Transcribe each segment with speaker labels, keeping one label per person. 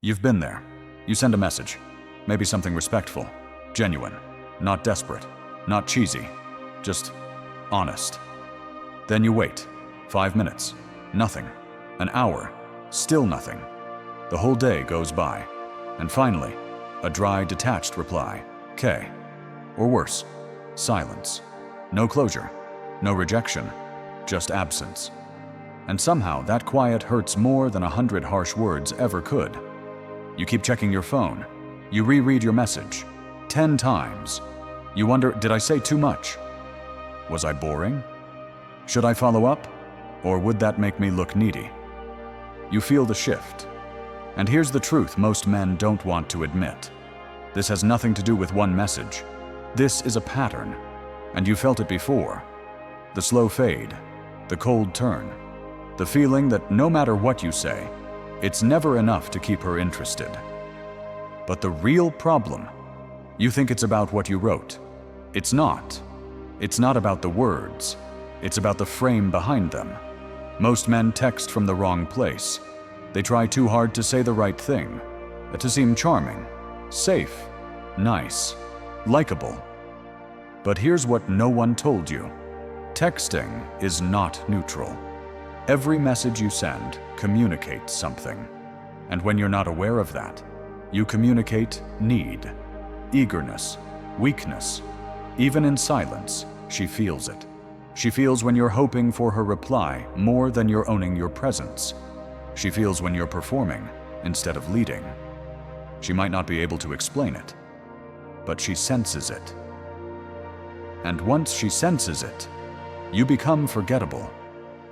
Speaker 1: You've been there. You send a message. Maybe something respectful, genuine, not desperate, not cheesy, just honest. Then you wait. 5 minutes. Nothing. An hour. Still nothing. The whole day goes by. And finally, a dry, detached reply. K. Or worse, silence. No closure. No rejection. Just absence. And somehow that quiet hurts more than 100 harsh words ever could. You keep checking your phone. You reread your message 10 times. You wonder, did I say too much? Was I boring? Should I follow up? Or would that make me look needy? You feel the shift. And here's the truth most men don't want to admit. This has nothing to do with one message. This is a pattern, and you felt it before. The slow fade, the cold turn, the feeling that no matter what you say, it's never enough to keep her interested. But the real problem, you think it's about what you wrote. It's not. It's not about the words. It's about the frame behind them. Most men text from the wrong place. They try too hard to say the right thing, to seem charming, safe, nice, likable. But here's what no one told you. Texting is not neutral. Every message you send communicates something. And when you're not aware of that, you communicate need, eagerness, weakness. Even in silence, she feels it. She feels when you're hoping for her reply more than you're owning your presence. She feels when you're performing instead of leading. She might not be able to explain it, but she senses it. And once she senses it, you become forgettable.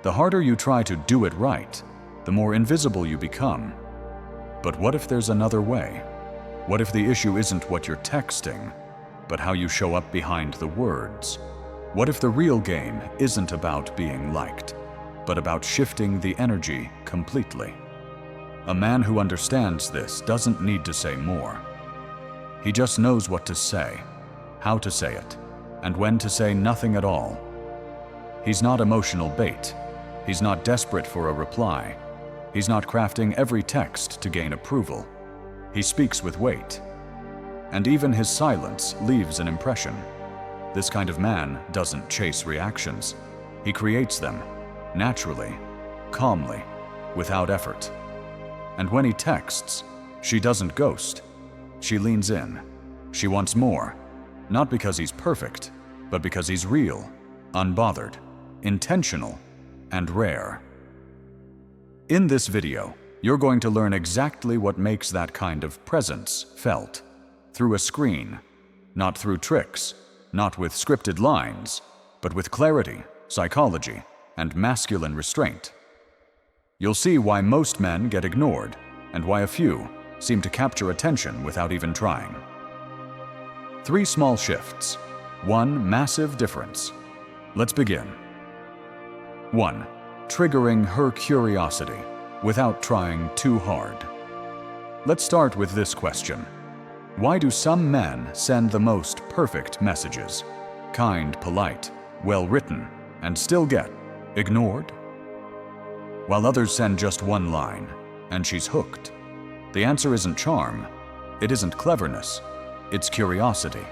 Speaker 1: The harder you try to do it right, the more invisible you become. But what if there's another way? What if the issue isn't what you're texting, but how you show up behind the words? What if the real game isn't about being liked, but about shifting the energy completely? A man who understands this doesn't need to say more. He just knows what to say, how to say it, and when to say nothing at all. He's not emotional bait. He's not desperate for a reply. He's not crafting every text to gain approval. He speaks with weight. And even his silence leaves an impression. This kind of man doesn't chase reactions. He creates them, naturally, calmly, without effort. And when he texts, she doesn't ghost. She leans in. She wants more, not because he's perfect, but because he's real, unbothered, intentional, and rare. In this video, you're going to learn exactly what makes that kind of presence felt. Through a screen, not through tricks, not with scripted lines, but with clarity, psychology, and masculine restraint. You'll see why most men get ignored, and why a few seem to capture attention without even trying. 3 small shifts, 1 massive difference. Let's begin. 1. Triggering her curiosity without trying too hard. Let's start with this question. Why do some men send the most perfect messages, kind, polite, well-written, and still get ignored? While others send just 1 line, and she's hooked. The answer isn't charm, it isn't cleverness, it's curiosity.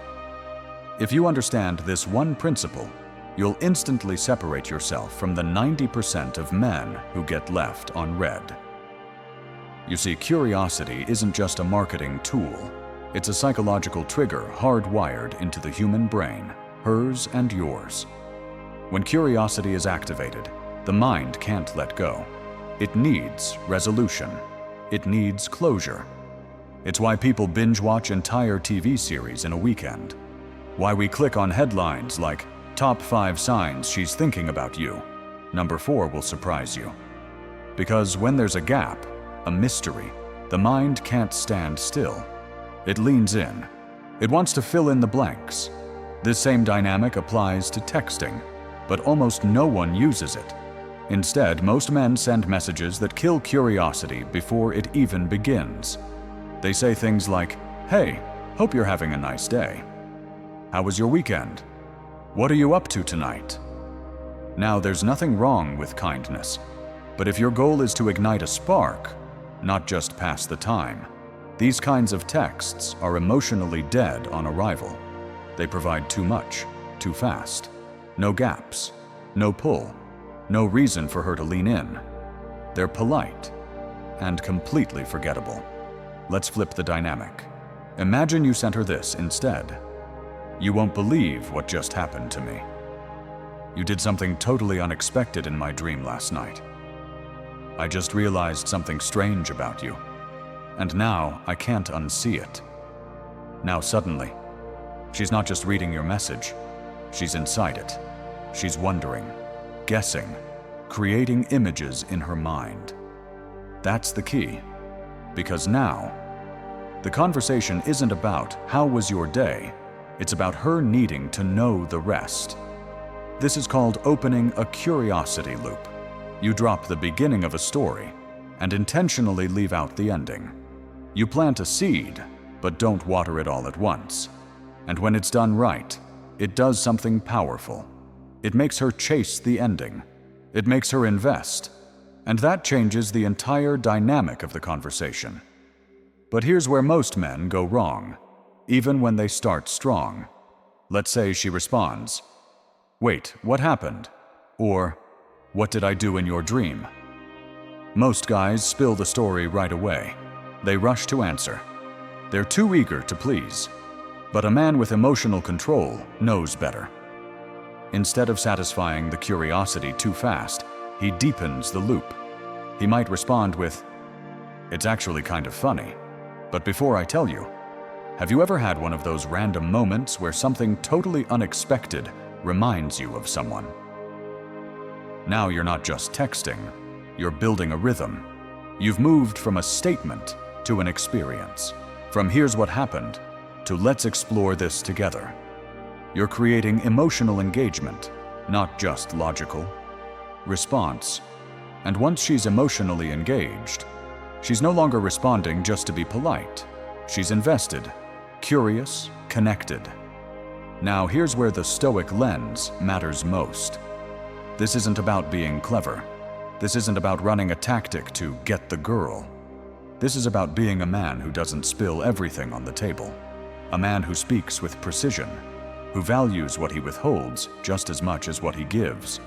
Speaker 1: If you understand this one principle, you'll instantly separate yourself from the 90% of men who get left on red. You see, curiosity isn't just a marketing tool. It's a psychological trigger hardwired into the human brain, hers and yours. When curiosity is activated, the mind can't let go. It needs resolution. It needs closure. It's why people binge-watch entire TV series in a weekend. Why we click on headlines like, "Top 5 signs she's thinking about you. Number 4 will surprise you." Because when there's a gap, a mystery, the mind can't stand still. It leans in. It wants to fill in the blanks. This same dynamic applies to texting, but almost no one uses it. Instead, most men send messages that kill curiosity before it even begins. They say things like, "Hey, hope you're having a nice day. How was your weekend? What are you up to tonight?" Now, there's nothing wrong with kindness, but if your goal is to ignite a spark, not just pass the time. These kinds of texts are emotionally dead on arrival. They provide too much, too fast. No gaps, no pull, no reason for her to lean in. They're polite and completely forgettable. Let's flip the dynamic. Imagine you sent her this instead. "You won't believe what just happened to me. You did something totally unexpected in my dream last night. I just realized something strange about you, and now I can't unsee it." Now suddenly, she's not just reading your message, she's inside it. She's wondering, guessing, creating images in her mind. That's the key, because now, the conversation isn't about how was your day, it's about her needing to know the rest. This is called opening a curiosity loop. You drop the beginning of a story and intentionally leave out the ending. You plant a seed, but don't water it all at once. And when it's done right, it does something powerful. It makes her chase the ending. It makes her invest. And that changes the entire dynamic of the conversation. But here's where most men go wrong, even when they start strong. Let's say she responds, "Wait, what happened?" Or, "What did I do in your dream?" Most guys spill the story right away. They rush to answer. They're too eager to please. But a man with emotional control knows better. Instead of satisfying the curiosity too fast, he deepens the loop. He might respond with, "It's actually kind of funny. But before I tell you, have you ever had one of those random moments where something totally unexpected reminds you of someone?" Now you're not just texting, you're building a rhythm. You've moved from a statement to an experience. From "here's what happened" to "let's explore this together." You're creating emotional engagement, not just logical response. And once she's emotionally engaged, she's no longer responding just to be polite. She's invested, curious, connected. Now here's where the Stoic lens matters most. This isn't about being clever. This isn't about running a tactic to get the girl. This is about being a man who doesn't spill everything on the table. A man who speaks with precision, who values what he withholds just as much as what he gives.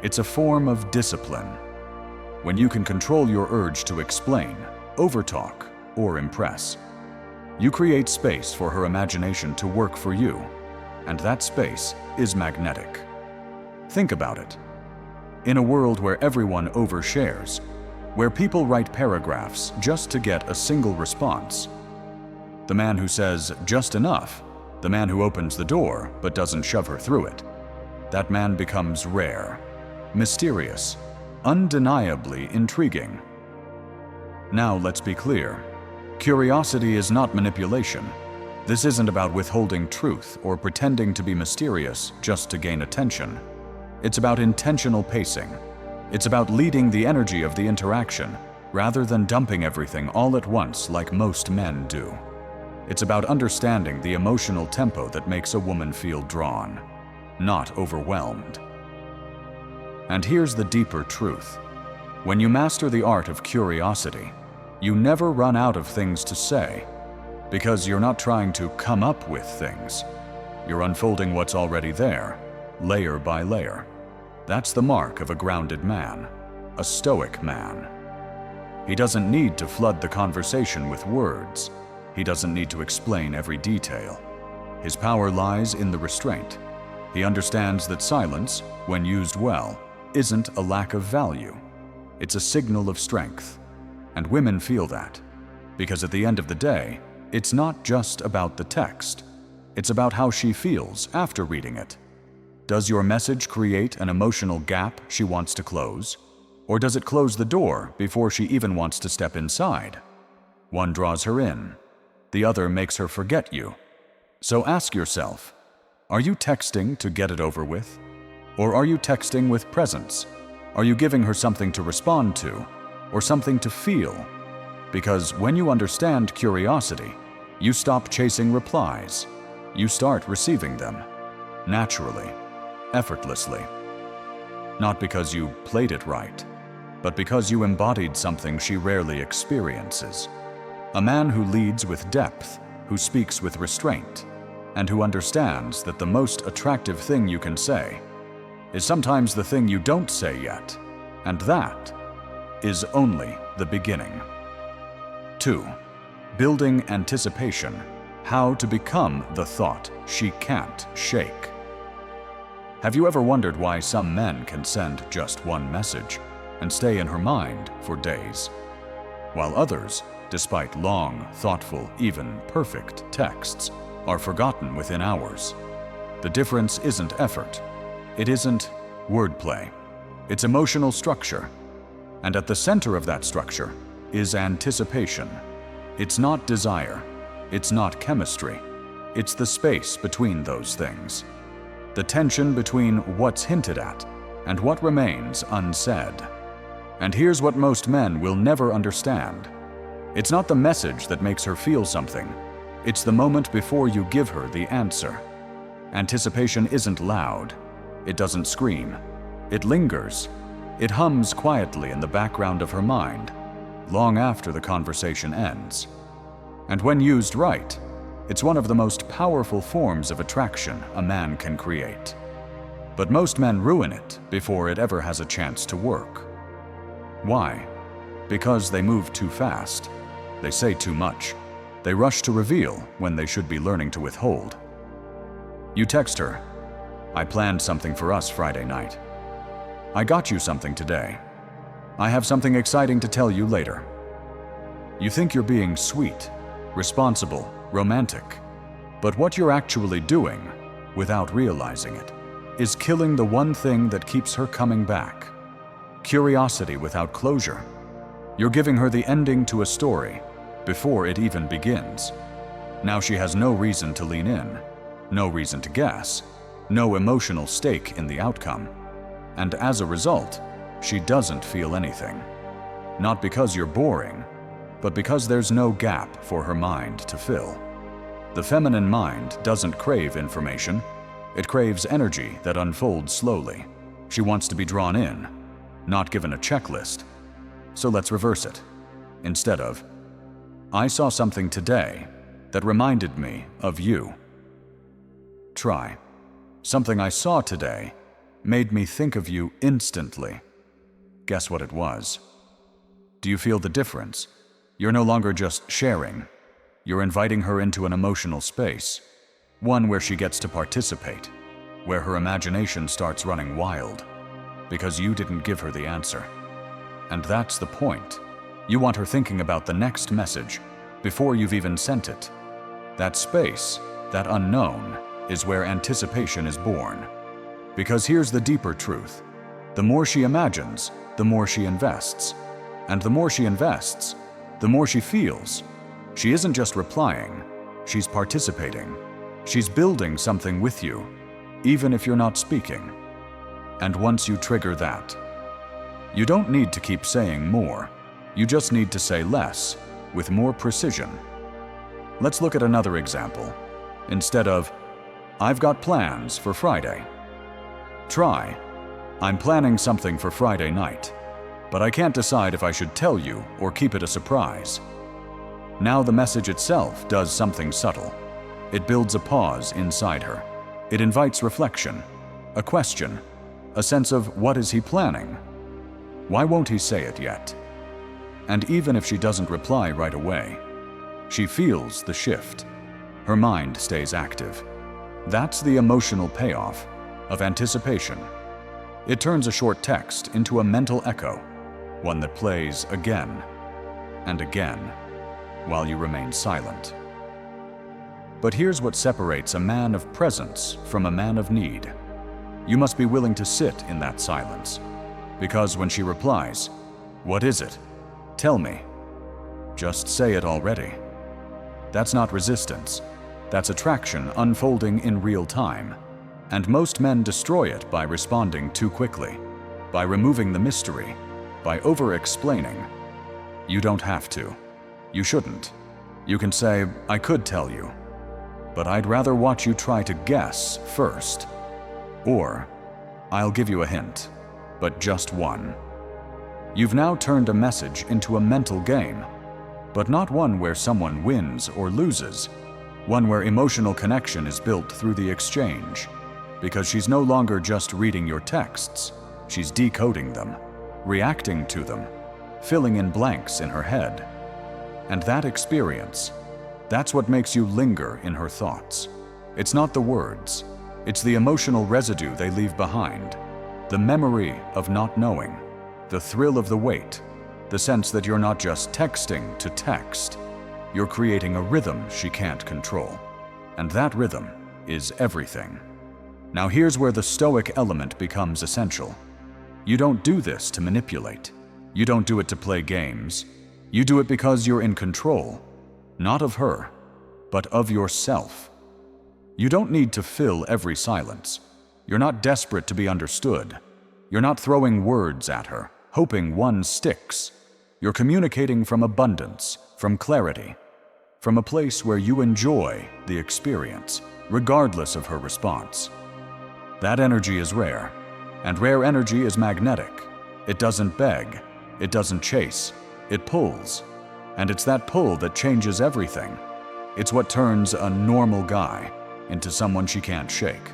Speaker 1: It's a form of discipline. When you can control your urge to explain, overtalk, or impress, you create space for her imagination to work for you, and that space is magnetic. Think about it. In a world where everyone overshares, where people write paragraphs just to get a single response, the man who says just enough, the man who opens the door but doesn't shove her through it, that man becomes rare, mysterious, undeniably intriguing. Now let's be clear. Curiosity is not manipulation. This isn't about withholding truth or pretending to be mysterious just to gain attention. It's about intentional pacing. It's about leading the energy of the interaction rather than dumping everything all at once like most men do. It's about understanding the emotional tempo that makes a woman feel drawn, not overwhelmed. And here's the deeper truth. When you master the art of curiosity, you never run out of things to say, because you're not trying to come up with things. You're unfolding what's already there, layer by layer. That's the mark of a grounded man, a Stoic man. He doesn't need to flood the conversation with words. He doesn't need to explain every detail. His power lies in the restraint. He understands that silence, when used well, isn't a lack of value. It's a signal of strength. And women feel that, because at the end of the day, it's not just about the text. It's about how she feels after reading it. Does your message create an emotional gap she wants to close? Or does it close the door before she even wants to step inside? One draws her in. The other makes her forget you. So ask yourself, are you texting to get it over with? Or are you texting with presence? Are you giving her something to respond to, or something to feel? Because when you understand curiosity, you stop chasing replies. You start receiving them, naturally, effortlessly. Not because you played it right, but because you embodied something she rarely experiences. A man who leads with depth, who speaks with restraint, and who understands that the most attractive thing you can say is sometimes the thing you don't say yet, and that is only the beginning. 2. Building anticipation. How to become the thought she can't shake. Have you ever wondered why some men can send just one message and stay in her mind for days, while others, despite long, thoughtful, even perfect texts, are forgotten within hours? The difference isn't effort. It isn't wordplay. It's emotional structure. And at the center of that structure is anticipation. It's not desire. It's not chemistry. It's the space between those things. The tension between what's hinted at and what remains unsaid. And here's what most men will never understand. It's not the message that makes her feel something. It's the moment before you give her the answer. Anticipation isn't loud. It doesn't scream. It lingers. It hums quietly in the background of her mind, long after the conversation ends. And when used right, it's one of the most powerful forms of attraction a man can create. But most men ruin it before it ever has a chance to work. Why? Because they move too fast. They say too much. They rush to reveal when they should be learning to withhold. You text her, "I planned something for us Friday night. I got you something today. I have something exciting to tell you later." You think you're being sweet, responsible, romantic, but what you're actually doing, without realizing it, is killing the one thing that keeps her coming back. Curiosity without closure. You're giving her the ending to a story before it even begins. Now she has no reason to lean in, no reason to guess, no emotional stake in the outcome. And as a result, she doesn't feel anything. Not because you're boring, but because there's no gap for her mind to fill. The feminine mind doesn't crave information. It craves energy that unfolds slowly. She wants to be drawn in, not given a checklist. So let's reverse it. Instead of, "I saw something today that reminded me of you." Try, "Something I saw today made me think of you instantly." Guess what it was? Do you feel the difference? You're no longer just sharing. You're inviting her into an emotional space, one where she gets to participate, where her imagination starts running wild, because you didn't give her the answer. And that's the point. You want her thinking about the next message before you've even sent it. That space, that unknown, is where anticipation is born. Because here's the deeper truth. The more she imagines, the more she invests. And the more she invests, the more she feels. She isn't just replying, she's participating. She's building something with you, even if you're not speaking. And once you trigger that, you don't need to keep saying more. You just need to say less, with more precision. Let's look at another example. Instead of, "I've got plans for Friday," try, "I'm planning something for Friday night, but I can't decide if I should tell you or keep it a surprise." Now the message itself does something subtle. It builds a pause inside her. It invites reflection, a question, a sense of what is he planning? Why won't he say it yet? And even if she doesn't reply right away, she feels the shift. Her mind stays active. That's the emotional payoff of anticipation. It turns a short text into a mental echo, one that plays again and again while you remain silent. But here's what separates a man of presence from a man of need. You must be willing to sit in that silence. Because when she replies, "What is it? Tell me," just say it already. That's not resistance. That's attraction unfolding in real time. And most men destroy it by responding too quickly, by removing the mystery, by over-explaining. You don't have to. You shouldn't. You can say, "I could tell you, but I'd rather watch you try to guess first." Or, "I'll give you a hint, but just one." You've now turned a message into a mental game, but not one where someone wins or loses, one where emotional connection is built through the exchange, because she's no longer just reading your texts, she's decoding them, reacting to them, filling in blanks in her head. And that experience, that's what makes you linger in her thoughts. It's not the words, it's the emotional residue they leave behind, the memory of not knowing, the thrill of the wait, the sense that you're not just texting to text, you're creating a rhythm she can't control. And that rhythm is everything. Now here's where the Stoic element becomes essential. You don't do this to manipulate. You don't do it to play games. You do it because you're in control, not of her, but of yourself. You don't need to fill every silence. You're not desperate to be understood. You're not throwing words at her, hoping one sticks. You're communicating from abundance, from clarity, from a place where you enjoy the experience, regardless of her response. That energy is rare, and rare energy is magnetic. It doesn't beg, it doesn't chase, it pulls. And it's that pull that changes everything. It's what turns a normal guy into someone she can't shake.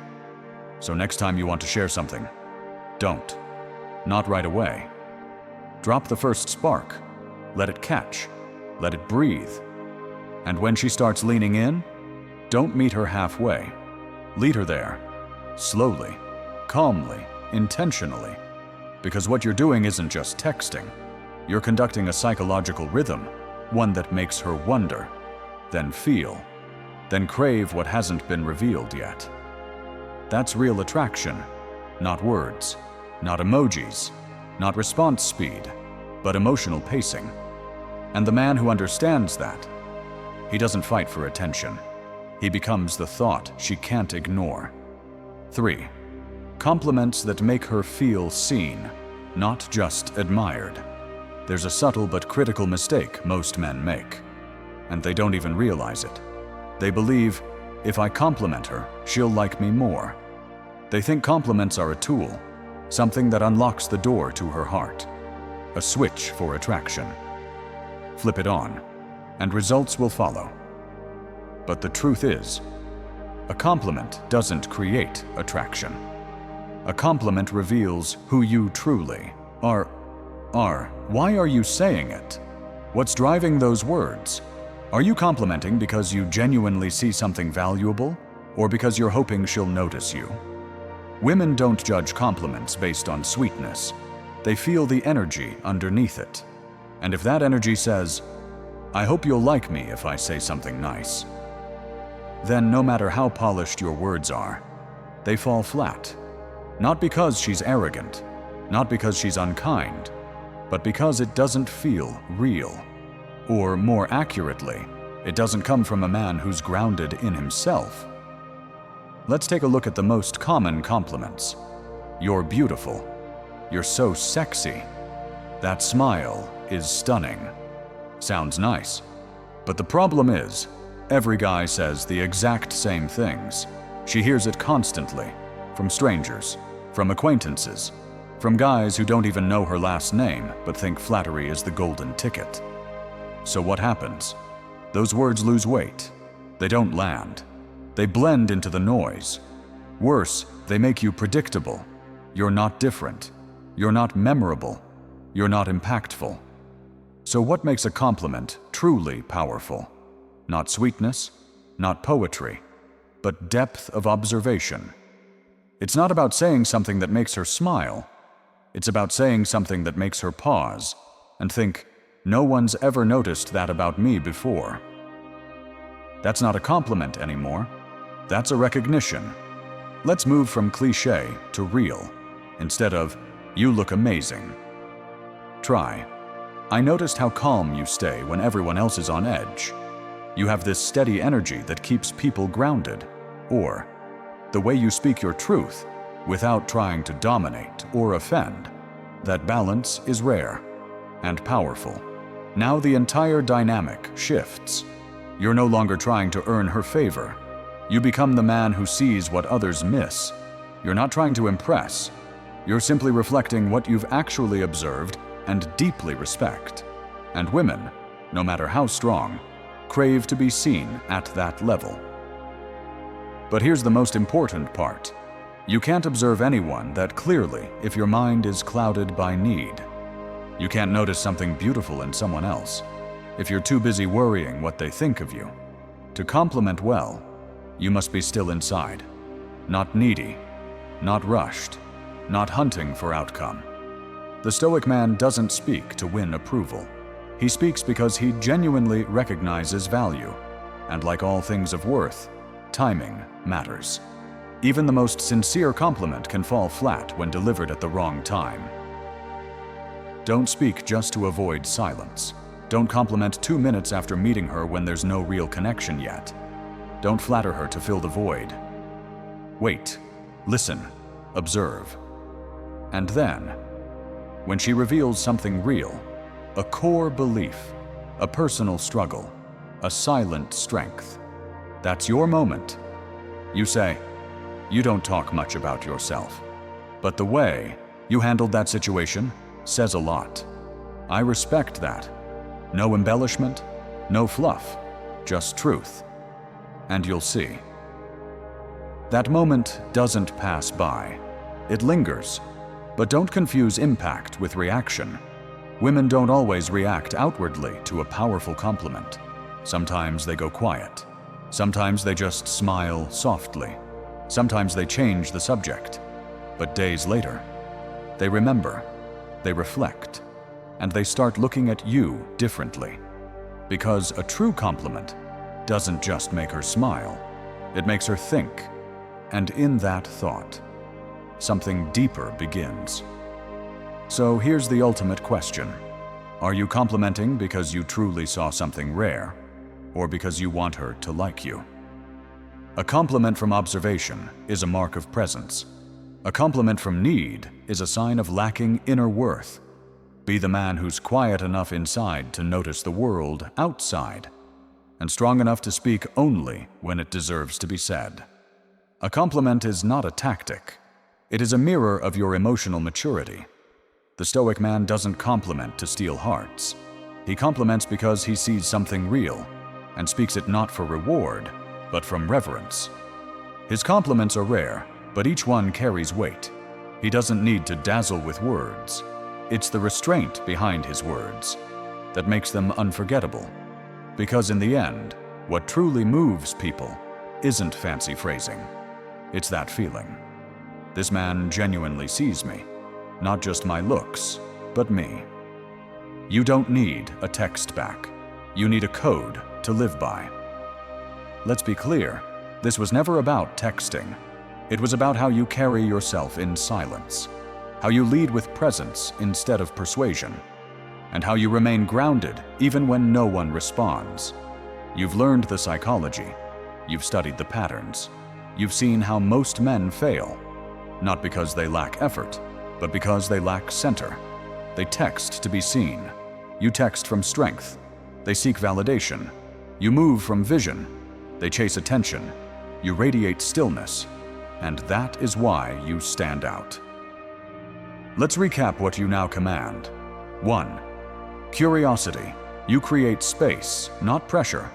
Speaker 1: So next time you want to share something, don't. Not right away. Drop the first spark. Let it catch. Let it breathe. And when she starts leaning in, don't meet her halfway. Lead her there. Slowly, calmly, intentionally. Because what you're doing isn't just texting. You're conducting a psychological rhythm, one that makes her wonder, then feel, then crave what hasn't been revealed yet. That's real attraction, not words, not emojis, not response speed, but emotional pacing. And the man who understands that, he doesn't fight for attention. He becomes the thought she can't ignore. 3. Compliments that make her feel seen, not just admired. There's a subtle but critical mistake most men make, and they don't even realize it. They believe, if I compliment her, she'll like me more. They think compliments are a tool, something that unlocks the door to her heart, a switch for attraction. Flip it on, and results will follow. But the truth is, a compliment doesn't create attraction. A compliment reveals who you truly are. Why are you saying it? What's driving those words? Are you complimenting because you genuinely see something valuable, or because you're hoping she'll notice you? Women don't judge compliments based on sweetness. They feel the energy underneath it. And if that energy says, I hope you'll like me if I say something nice, then no matter how polished your words are, they fall flat. Not because she's arrogant, not because she's unkind, but because it doesn't feel real. Or more accurately, it doesn't come from a man who's grounded in himself. Let's take a look at the most common compliments. You're beautiful. You're so sexy. That smile is stunning. Sounds nice. But the problem is, every guy says the exact same things. She hears it constantly, from strangers, from acquaintances, from guys who don't even know her last name but think flattery is the golden ticket. So what happens? Those words lose weight. They don't land. They blend into the noise. Worse, they make you predictable. You're not different. You're not memorable. You're not impactful. So what makes a compliment truly powerful? Not sweetness, not poetry, but depth of observation. It's not about saying something that makes her smile. It's about saying something that makes her pause and think, no one's ever noticed that about me before. That's not a compliment anymore. That's a recognition. Let's move from cliché to real, instead of, you look amazing. Try. I noticed how calm you stay when everyone else is on edge. You have this steady energy that keeps people grounded. Or, the way you speak your truth, without trying to dominate or offend. That balance is rare and powerful. Now the entire dynamic shifts. You're no longer trying to earn her favor. You become the man who sees what others miss. You're not trying to impress. You're simply reflecting what you've actually observed and deeply respect. And women, no matter how strong, crave to be seen at that level. But here's the most important part. You can't observe anyone that clearly if your mind is clouded by need. You can't notice something beautiful in someone else if you're too busy worrying what they think of you. To compliment well, you must be still inside, not needy, not rushed, not hunting for outcome. The Stoic man doesn't speak to win approval. He speaks because he genuinely recognizes value, and like all things of worth, timing matters. Even the most sincere compliment can fall flat when delivered at the wrong time. Don't speak just to avoid silence. Don't compliment 2 minutes after meeting her when there's no real connection yet. Don't flatter her to fill the void. Wait, listen, observe. And then, when she reveals something real, a core belief, a personal struggle, a silent strength, that's your moment. You say, you don't talk much about yourself, but the way you handled that situation says a lot. I respect that. No embellishment, no fluff, just truth. And you'll see. That moment doesn't pass by. It lingers. But don't confuse impact with reaction. Women don't always react outwardly to a powerful compliment. Sometimes they go quiet. Sometimes they just smile softly. Sometimes they change the subject. But days later, they remember, they reflect, and they start looking at you differently. Because a true compliment doesn't just make her smile, it makes her think. And in that thought, something deeper begins. So here's the ultimate question. Are you complimenting because you truly saw something rare, or because you want her to like you? A compliment from observation is a mark of presence. A compliment from need is a sign of lacking inner worth. Be the man who's quiet enough inside to notice the world outside, and strong enough to speak only when it deserves to be said. A compliment is not a tactic. It is a mirror of your emotional maturity. The Stoic man doesn't compliment to steal hearts. He compliments because he sees something real, and speaks it not for reward, but from reverence. His compliments are rare, but each one carries weight. He doesn't need to dazzle with words. It's the restraint behind his words that makes them unforgettable. Because in the end, what truly moves people isn't fancy phrasing. It's that feeling. This man genuinely sees me, not just my looks, but me. You don't need a text back. You need a code to live by. Let's be clear, this was never about texting. It was about how you carry yourself in silence, how you lead with presence instead of persuasion, and how you remain grounded even when no one responds. You've learned the psychology. You've studied the patterns. You've seen how most men fail, not because they lack effort, but because they lack center. They text to be seen. You text from strength. They seek validation. You move from vision. They chase attention. You radiate stillness. And that is why you stand out. Let's recap what you now command. 1. Curiosity. You create space, not pressure.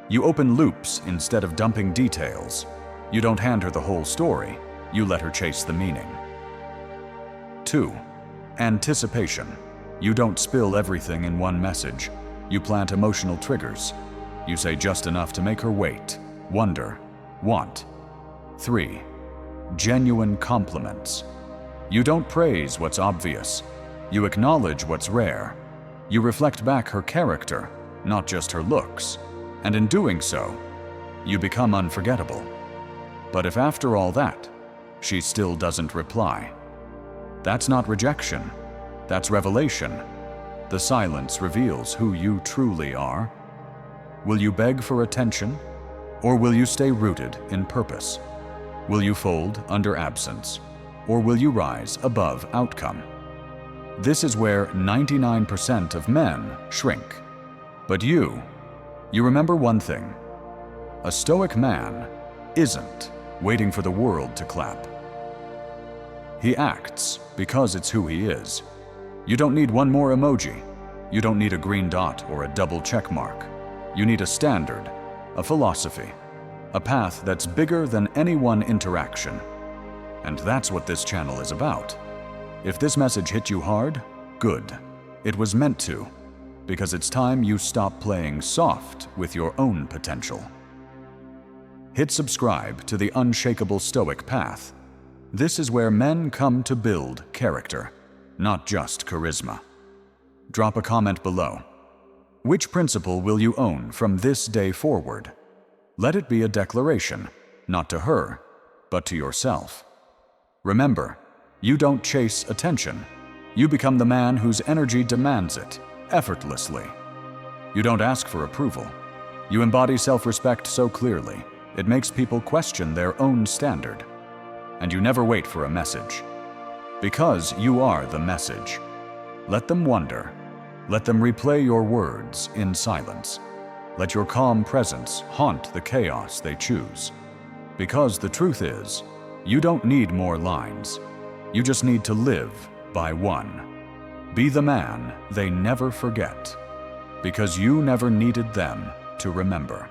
Speaker 1: You open loops instead of dumping details. You don't hand her the whole story. You let her chase the meaning. 2. Anticipation. You don't spill everything in one message. You plant emotional triggers. You say just enough to make her wait, wonder, want. 3. Genuine compliments. You don't praise what's obvious. You acknowledge what's rare. You reflect back her character, not just her looks. And in doing so, you become unforgettable. But if after all that, she still doesn't reply, that's not rejection. That's revelation. The silence reveals who you truly are. Will you beg for attention, or will you stay rooted in purpose? Will you fold under absence, or will you rise above outcome? This is where 99% of men shrink. But you remember one thing. A Stoic man isn't waiting for the world to clap. He acts because it's who he is. You don't need one more emoji. You don't need a green dot or a double check mark. You need a standard, a philosophy, a path that's bigger than any one interaction. And that's what this channel is about. If this message hit you hard, good. It was meant to, because it's time you stop playing soft with your own potential. Hit subscribe to the Unshakable Stoic Path. This is where men come to build character, not just charisma. Drop a comment below. Which principle will you own from this day forward? Let it be a declaration, not to her, but to yourself. Remember, you don't chase attention. You become the man whose energy demands it, effortlessly. You don't ask for approval. You embody self-respect so clearly, it makes people question their own standard. And you never wait for a message. Because you are the message. Let them wonder. Let them replay your words in silence. Let your calm presence haunt the chaos they choose. Because the truth is, you don't need more lines. You just need to live by one. Be the man they never forget. Because you never needed them to remember.